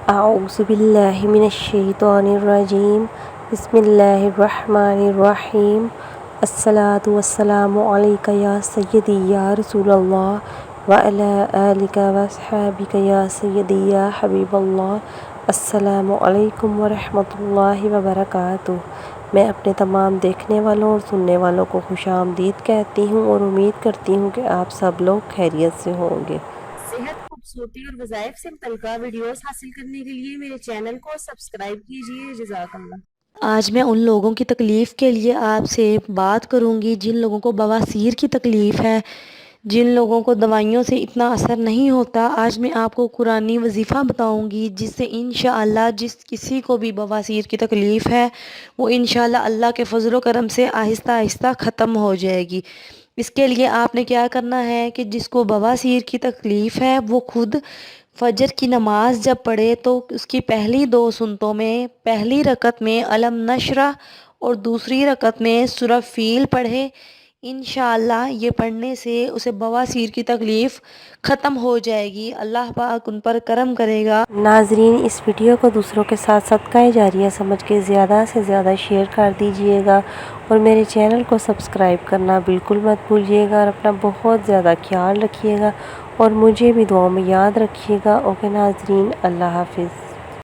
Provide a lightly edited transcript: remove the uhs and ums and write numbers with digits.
أعوذ بالله من الشيطان الرجيم بسم الله الرحمن الرحيم الصلاة والسلام عليك يا سيدي يا رسول الله وعلى آلك وأصحابك يا سيدي يا حبيب الله السلام علیکم ورحمۃ اللہ وبرکاتہ۔ میں اپنے تمام دیکھنے والوں اور سننے والوں کو خوش آمدید کہتی ہوں اور امید کرتی ہوں کہ آپ سب لوگ خیریت سے ہوں گے۔ صحت، خوبصورتی اور وظائف سے متعلقہ ویڈیوز حاصل کرنے کے لیے میرے چینل کو سبسکرائب کیجیے۔ جزاک اللہ۔ آج میں ان لوگوں کی تکلیف کے لیے آپ سے بات کروں گی جن لوگوں کو بواسیر کی تکلیف ہے، جن لوگوں کو دوائیوں سے اتنا اثر نہیں ہوتا۔ آج میں آپ کو قرآنی وظیفہ بتاؤں گی جس سے انشاءاللہ جس کسی کو بھی بواسیر کی تکلیف ہے وہ انشاءاللہ اللہ کے فضل و کرم سے آہستہ آہستہ ختم ہو جائے گی۔ اس کے لیے آپ نے کیا کرنا ہے کہ جس کو بواسیر کی تکلیف ہے وہ خود فجر کی نماز جب پڑھے تو اس کی پہلی 2 سنتوں میں پہلی رکعت میں علم نشرح اور دوسری رکعت میں سورہ فیل پڑھے۔ انشاءاللہ یہ پڑھنے سے اسے بواسیر کی تکلیف ختم ہو جائے گی، اللہ پاک ان پر کرم کرے گا۔ ناظرین، اس ویڈیو کو دوسروں کے ساتھ صدقہ جاریہ سمجھ کے زیادہ سے زیادہ شیئر کر دیجئے گا اور میرے چینل کو سبسکرائب کرنا بالکل مت بھولیے گا اور اپنا بہت زیادہ خیال رکھیے گا اور مجھے بھی دعاؤں میں یاد رکھیے گا۔ اوکے ناظرین، اللہ حافظ۔